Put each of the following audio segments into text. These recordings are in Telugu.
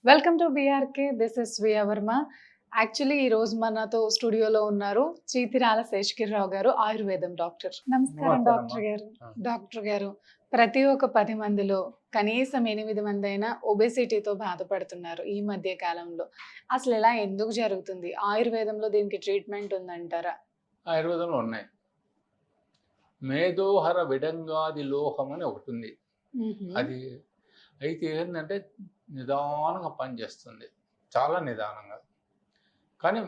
Welcome to BRK. This is Shweya Varma. Actually ఈరోజు మనతో స్టూడియోలో ఉన్నారు చీతిరాల శేషగిరిరావు గారు, ఆయుర్వేదం డాక్టర్. నమస్కారం నమస్కారం అమ్మా. డాక్టర్ గారు. ఆ, డాక్టర్ గారు, ప్రతి ఒక్క 10 మందిలో కనీసం 8 మంది అయినా ఒబేసిటీతో బాధపడుతున్నారు ఈ మధ్య కాలంలో. అసలు ఇలా ఎందుకు జరుగుతుంది? ఆయుర్వేదంలో దీనికి ట్రీట్మెంట్ ఉందంటారా? ఆయుర్వేదంలో ఉన్నాయి. మేధోహర విడంగాది లోహం అని ఒకటి ఉంది. అది అయితే ఏంటంటే నిదానంగా పనిచేస్తుంది, చాలా నిదానంగా, కానీ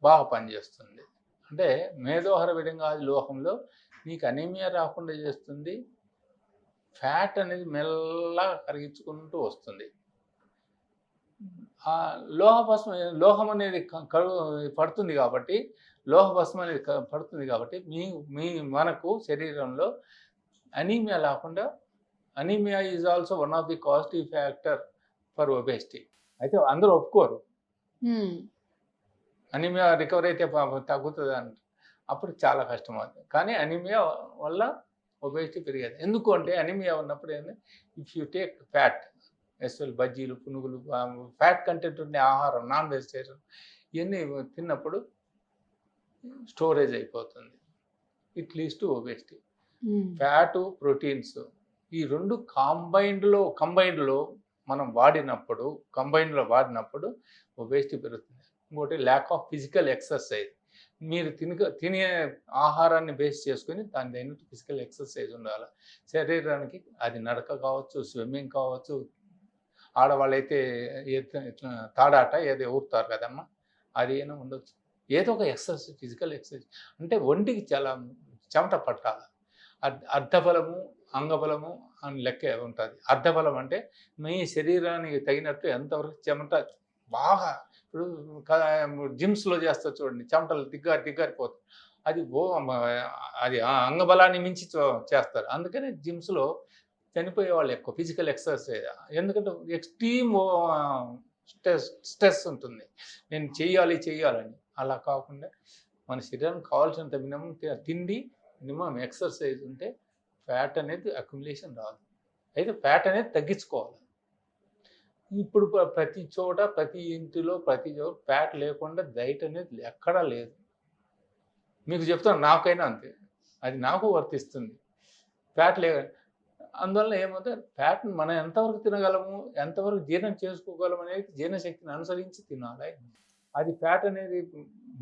బాగా పనిచేస్తుంది. అంటే మేధోహర విడంగాది లోహంలో నీకు అనీమియా రాకుండా చేస్తుంది. ఫ్యాట్ అనేది మెల్లగా కరిగించుకుంటూ వస్తుంది. ఆ లోహం అనేది పడుతుంది కాబట్టి, లోహ భస్మం అనేది పడుతుంది కాబట్టి మనకు శరీరంలో అనీమియా లేకుండా, anaemia is also one of the causative factor for obesity. అయితే అందరూ ఒప్పుకోరు, అనీమియా రికవర్ అయితే తగ్గుతుంది అంట. అప్పుడు చాలా కష్టం అవుతుంది. కానీ అనీమియా వల్ల ఒబేసిటీ పెరిగేది. ఎందుకు అంటే అనీమియా ఉన్నప్పుడు ఏంటంటే, if you take fat, especial బజ్జీలు, పునుగులు, ఫ్యాట్ కంటెంట్ ఉండే ఆహారం, నాన్ వెజిటేరియన్ ఇవన్నీ తిన్నప్పుడు స్టోరేజ్ అయిపోతుంది. It leads to obesity. Fat, proteins ఈ రెండు కంబైన్డ్లో మనం వాడినప్పుడు ఒబేసిటీ పెరుగుతుంది. ఇంకోటి ల్యాక్ ఆఫ్ ఫిజికల్ ఎక్సర్సైజ్. మీరు తినే ఆహారాన్ని బేస్ చేసుకుని దాని తగినట్టు ఫిజికల్ ఎక్సర్సైజ్ ఉండాలి శరీరానికి. అది నడక కావచ్చు, స్విమ్మింగ్ కావచ్చు, ఆడవాళ్ళైతే తాడాట ఏదో ఊరుతారు కదమ్మా, అది అయినా ఉండొచ్చు. ఏదో ఒక ఎక్సర్సైజ్, ఫిజికల్ ఎక్సర్సైజ్. అంటే ఒంటికి చాలా చెమట పట్టాలి. అర్ధబలము, అంగబలము అని లెక్క ఉంటుంది. అర్ధబలం అంటే మీ శరీరానికి తగినట్టు ఎంతవరకు చెమట బాగా, ఇప్పుడు జిమ్స్లో చేస్తారు చూడండి, చెమటలు దిగ్గారిపోతుంది. అది అది అంగబలాన్ని మించి చేస్తారు. అందుకని జిమ్స్లో చనిపోయే వాళ్ళు ఎక్కువ ఫిజికల్ ఎక్సర్సైజ్. ఎందుకంటే ఎక్స్ట్రీమ్ స్ట్రెస్ ఉంటుంది, నేను చెయ్యాలని. అలా కాకుండా మన శరీరానికి కావాల్సినంత మినిమం తిండి, మినిమం ఎక్సర్సైజ్ ఉంటే ఫ్యాట్ అనేది అక్యుములేషన్ రాదు. అయితే ఫ్యాట్ అనేది తగ్గించుకోవాలి. ఇప్పుడు ప్రతి చోట, ప్రతి ఇంటిలో, ప్రతి చోట ఫ్యాట్ లేకుండా డైట్ అనేది ఎక్కడా లేదు. మీకు చెప్తాను, నాకైనా అంతే, అది నాకు వర్తిస్తుంది. ఫ్యాట్ అందువల్ల ఏమవుతుంది, ఫ్యాట్ని మనం ఎంతవరకు తినగలము, ఎంతవరకు జీర్ణం చేసుకోగలము అనేది జీర్ణశక్తిని అనుసరించి తినాలి. అది ఫ్యాట్ అనేది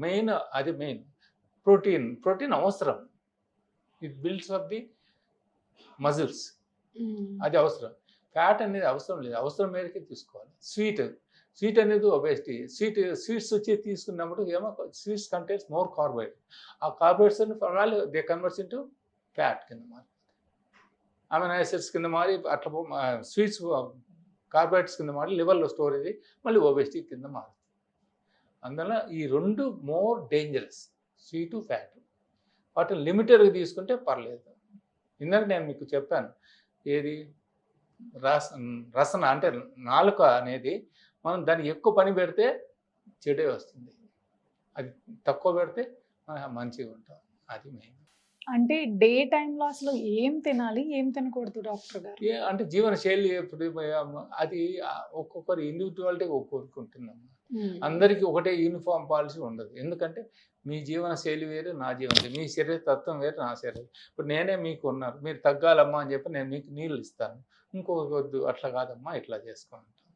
మెయిన్. ప్రోటీన్ అవసరం. It builds up the muscles. అది అవసరం. ఫ్యాట్ అనేది అవసరం లేదు, అవసరం మేరకే తీసుకోవాలి. స్వీట్ అనేది ఒబేసిటీ. స్వీట్స్ వచ్చి తీసుకున్నప్పుడు ఏమో స్వీట్స్ కంటైన్స్ మోర్ కార్బోహైడ్రేట్. ఆ కార్బోహైడ్రేట్స్ అన్ని దే కన్వర్ట్స్ ఇంటూ ఫ్యాట్ కింద మారి, అమైనో యాసిడ్స్ కింద మారి, అట్లా స్వీట్స్ కార్బోహైడ్రేట్స్ కింద మారి లివర్లో స్టోరేజ్ మళ్ళీ ఒబేసిటీ కింద మారుతుంది. అందువల్ల ఈ రెండు మోర్ డేంజరస్, స్వీటు, ఫ్యాట్. వాటిని లిమిటెడ్గా తీసుకుంటే పర్లేదు. ఇందాక నేను మీకు చెప్పాను, ఏది రసన అంటే నాలుక అనేది మనం దానికి ఎక్కువ పని పెడితే చెడే వస్తుంది, అది తక్కువ పెడితే మంచిగా ఉంటాం. అది మెయిన్. అంటే డే టైంలో అసలు ఏం తినాలి, ఏం తినకూడదు డాక్టర్ గారు? అంటే జీవన శైలి ఎప్పుడు అది ఒక్కొక్కరు ఇండివిజువాలిటీ ఒక్కొక్కరికి ఉంటుందమ్మా. అందరికీ ఒకటే యూనిఫామ్ పాలసీ ఉండదు. ఎందుకంటే మీ జీవన శైలి వేరు, నా జీవన శైలి, మీ శరీర తత్వం వేరు, నా శరీరం. ఇప్పుడు నేనే మీకు ఉన్నారు, మీరు తగ్గాలమ్మా అని చెప్పి నేను మీకు నీళ్ళు ఇస్తాను, ఇంకొక వద్దు అట్లా కాదమ్మా ఇట్లా చేసుకోమంటాం.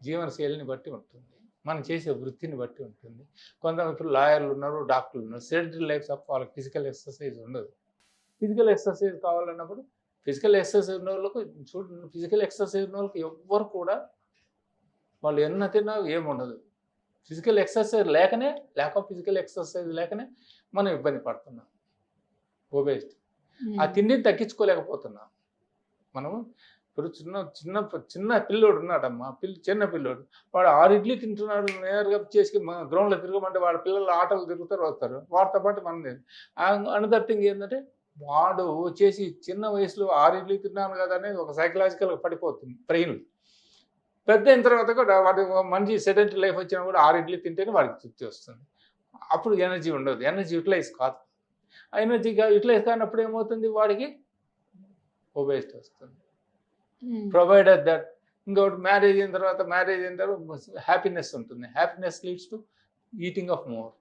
జీవన శైలిని బట్టి ఉంటుంది, మనం చేసే వృత్తిని బట్టి ఉంటుంది. కొంతమంది ఇప్పుడు లాయర్లు ఉన్నారు, డాక్టర్లు ఉన్నారు, సెడెంటరీ లైఫ్ తప్ప వాళ్ళకి ఫిజికల్ ఎక్సర్సైజ్ ఉండదు. ఫిజికల్ ఎక్సర్సైజ్ కావాలన్నప్పుడు ఫిజికల్ ఎక్సర్సైజ్ ఉన్న వాళ్ళకు చూడండి, ఫిజికల్ ఎక్సర్సైజ్ ఉన్న వాళ్ళకి ఎవ్వరు కూడా వాళ్ళు ఎన్న తిన్నా ఏముండదు. Physical exercise lack of physical exercise లేకనే మనం ఇబ్బంది పడుతున్నాం, ఒబేసిటీ. ఆ తిండిని తగ్గించుకోలేకపోతున్నాం మనము. ఇప్పుడు చిన్న పిల్లోడు ఉన్నాడమ్మా, చిన్న పిల్లోడు, వాడు 6 ఇడ్లీ తింటున్నాడు, నేరుగా చేసి గ్రౌండ్లో తిరగమంటే వాళ్ళ పిల్లలు ఆటలు తిరుగుతారు, వస్తారు, వాటితో పాటు మనం. అనదర్ థింగ్ ఏంటంటే, వాడు వచ్చేసి చిన్న వయసులో 6 ఇడ్లీ తిన్నాను కదా అనేది ఒక సైకలాజికల్గా పడిపోతుంది బ్రెయిన్. పెద్ద అయిన తర్వాత కూడా వాడి మంచి సెడెంటరీ లైఫ్ వచ్చినా కూడా 6 ఇడ్లీ తింటేనే వాడికి తృప్తి వస్తుంది. అప్పుడు ఎనర్జీ ఉండదు, ఎనర్జీ యూటిలైజ్ కాదు. ఆ ఎనర్జీగా యూటిలైజ్ కానప్పుడు ఏమవుతుంది, వాడికి ఒబేసిటీ వస్తుంది. ప్రొవైడెడ్ దట్ ఇంకొకటి మ్యారేజ్ అయిన తర్వాత హ్యాపీనెస్ ఉంటుంది. Happiness leads to eating of more.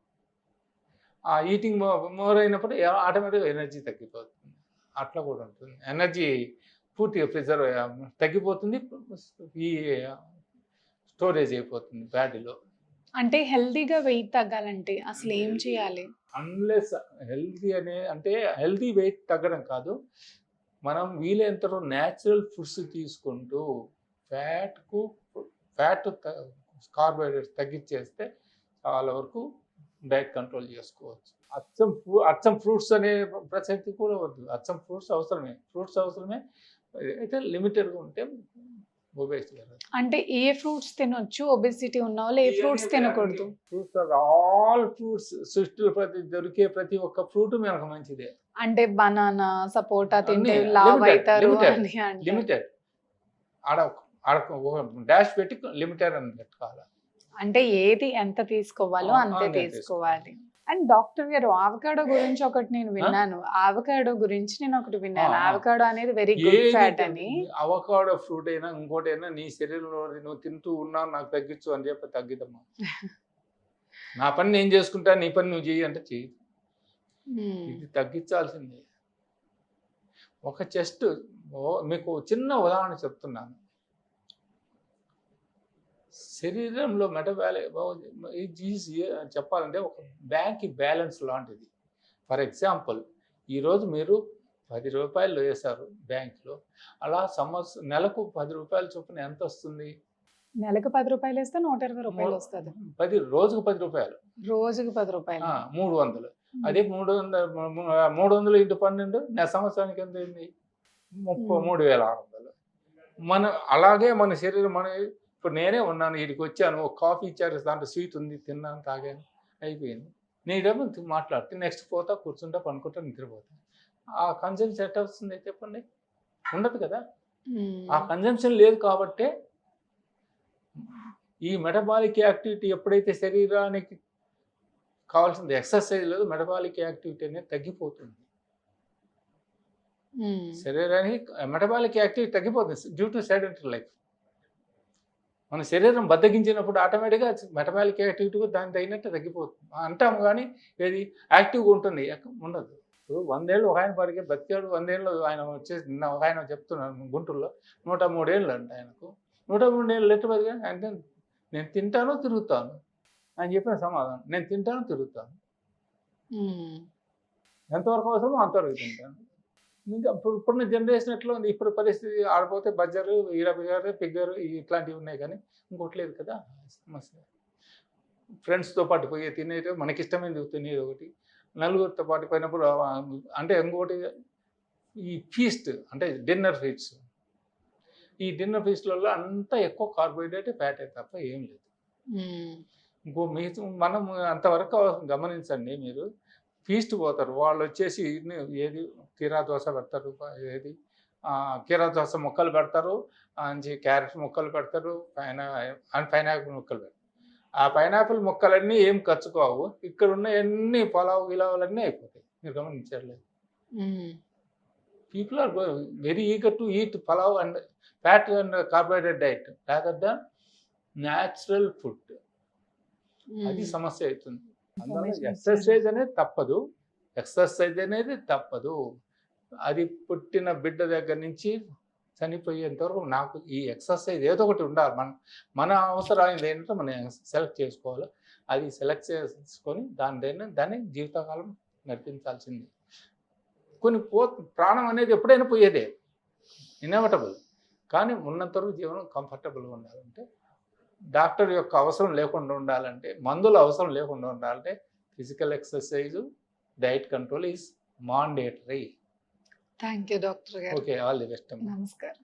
ఆ ఈటింగ్ మోర్ అయినప్పుడు ఆటోమేటిక్గా ఎనర్జీ తగ్గిపోతుంది. అట్లా కూడా ఉంటుంది. ఎనర్జీ పూర్తిగా ప్రిజర్వ్ తగ్గిపోతుంది. ఈ స్టోరేజ్ అయిపోతుంది బాడీలో. అంటే హెల్తీగా వెయిట్ తగ్గాలంటే అసలు ఏం చేయాలి? అన్లెస్ హెల్తీ వెయిట్ తగ్గడం కాదు, మనం వీలైనంత న్యాచురల్ ఫుడ్స్ తీసుకుంటూ ఫ్యాట్ కార్బోహైడ్రేట్స్ తగ్గించేస్తే చాలా వరకు డైట్ కంట్రోల్ చేసుకోవచ్చు. అచ్చం ఫ్రూట్స్ అనే ప్రసక్తి కూడా వద్దు. అచ్చం ఫ్రూట్స్ అవసరమే అయితే లిమిటెడ్గా ఉంటే ఒబేసిటీ రాదు. అంటే ఏ ఫ్రూట్స్ తినొచ్చు ఒబేసిటీ ఉన్న వాళ్ళు, ఏ ఫ్రూట్స్ తినకూడదు? ఆల్ ఫ్రూట్స్ సృష్టిలో దొరికే ప్రతి ఒక్క ఫ్రూట్ మనకు మంచిదే. అంటే బనానా, సపోటా తింటే అన్ని లావ్ limited, అవుతారు limited, అని అంటారు. లిమిటెడ్. ఆడ డాష్ పెట్టి లిమిటెడ్ అని పెట్టుకోవాలి. అంటే ఏది ఎంత తీసుకోవాలో అంతే అంతే తీసుకోవాలి. అండ్ డాక్టర్ గారు, ఆవకాడో గురించి ఒకటి నేను విన్నాను. ఆవకాడో గురించి నేను ఒకటి విన్నాను. ఆవకాడో అనేది వెరీ గుడ్ ఫ్యాట్ అని. అవకాడో ఫ్రూట్ అయినా ఇంకోటైనా నీ శరీరంలో నువ్వు తింటూ ఉన్నావు, నాకు తగ్గించు అని చెప్పి తగ్గిదమ్మా. నా పని నేను చేసుకుంటా, నీ పని నువ్వు చెయ్యి అంటే చెయ్యి. ఇది తగ్గించాల్సిందే. మీకు చిన్న ఉదాహరణ చెప్తున్నాను. శరీరంలో చెప్పాలంటే ఒక బ్యాంక్ బ్యాలెన్స్ లాంటిది. ఫర్ ఎగ్జాంపుల్, ఈరోజు మీరు 10 రూపాయలు వేశారు బ్యాంకులో, అలా నెలకు 10 రూపాయల చొప్పున ఎంత వస్తుంది? నెలకు 10 రూపాయలు వేస్తే 120 రూపాయలు వస్తుంది. రోజుకు 10 రూపాయలు, రోజుకు 10 రూపాయలు, 300. అదే 300 ఇంటూ 12 సంవత్సరానికి ఎంత అయింది? 33,600. అలాగే మన శరీరం ఇప్పుడు నేనే ఉన్నాను, వీడికి వచ్చాను, ఒక కాఫీ ఇచ్చారు, దాంట్లో స్వీట్ ఉంది, తిన్నాను, తాగాను, అయిపోయింది. నేనేమో మాట్లాడితే నెక్స్ట్ పోతా, కూర్చుంటా, పనుకుంటా, నిద్రపోతాను. ఆ కన్జంప్షన్ ఎట్లా వస్తుంది చెప్పండి? ఉండదు కదా. ఆ కన్జంప్షన్ లేదు కాబట్టే ఈ మెటబాలిక్ యాక్టివిటీ ఎప్పుడైతే శరీరానికి కావాల్సింది ఎక్సర్సైజ్ లేదు, మెటబాలిక్ యాక్టివిటీ అనేది తగ్గిపోతుంది. శరీరానికి మెటబాలిక్ యాక్టివిటీ తగ్గిపోతుంది డ్యూ టు సెడెంటరీ లైఫ్. మన శరీరం బద్దగించినప్పుడు ఆటోమేటిక్గా మెటబాలిక్ యాక్టివిటీ దానికి తగినట్టు తగ్గిపోతుంది అంటాము. కానీ ఏది యాక్టివ్గా ఉంటుంది? ఉండదు. ఇప్పుడు 100 ఏళ్ళు ఒక ఆయన పరిగే బతికాడు. 100 ఏళ్ళు ఆయన వచ్చేసి ఒక ఆయన చెప్తున్నాను గుంటూరులో 103 ఏళ్ళు అంట ఆయనకు. 103 ఏళ్ళు ఎట్టు బతికా అంటే నేను తింటాను, తిరుగుతాను అని చెప్పిన సమాధానం. నేను తింటాను, తిరుగుతాను, ఎంతవరకు అవసరమో అంతవరకు తింటాను. ఇంకా ఇప్పుడున్న జనరేషన్ ఎట్లా ఉంది? ఇప్పుడు పరిస్థితి ఆడిపోతే బజ్జరు, ఈడబిగారు, పిగ్గరు ఇట్లాంటివి ఉన్నాయి, కానీ ఇంకోటి లేదు కదా సమస్య. ఫ్రెండ్స్తో పాటు పోయి తినేది, మనకి ఇష్టమైనది తినేది ఒకటి, నలుగురితో పాటు పోయినప్పుడు అంటే ఇంకోటి ఈ ఫీస్ట్ అంటే డిన్నర్ ఫీస్ట్. ఈ డిన్నర్ ఫీస్ట్లలో అంతా ఎక్కువ కార్బోహైడ్రేట్, ఫ్యాట్ తప్ప ఏం లేదు. మనం అంతవరకు గమనించండి. మీరు ఫీస్ట్ పోతారు, వాళ్ళు వచ్చేసి ఏది కీరా దోశ పెడతారు, ఏది కీరా దోశ ముక్కలు పెడతారు, క్యారెట్ ముక్కలు పెడతారు, పైనాపిల్ ముక్కలు పెడతారు. ఆ పైనాపిల్ ముక్కలన్నీ ఏం ఖర్చుకోవు, ఇక్కడ ఉన్న అన్ని గిలావులన్నీ అయిపోతాయి. మీరు గమనించలేదు? People are very eager to eat pulao and fat and carbohydrate diet rather than natural food. అది సమస్య అవుతుంది. ఎక్సర్సైజ్ అనేది తప్పదు. అది పుట్టిన బిడ్డ దగ్గర నుంచి చనిపోయేంత వరకు నాకు ఈ ఎక్సర్సైజ్ ఏదో ఒకటి ఉండాలి. మన అవసరాలు ఏంటంటే మనం సెలెక్ట్ చేసుకోవాలి. అది సెలెక్ట్ చేసుకొని దాన్ని జీవితకాలం నడిపించాల్సింది. ప్రాణం అనేది ఎప్పుడైనా పోయేదే, ఇన్ఎవిటబుల్. కానీ ఉన్నంత వరకు జీవనం కంఫర్టబుల్గా ఉండాలంటే, డాక్టర్ యొక్క అవసరం లేకుండా ఉండాలంటే, మందుల అవసరం లేకుండా ఉండాలంటే physical exercise, diet control is mandatory. Thank you doctor గారు. Okay, all the best. నమస్కారం.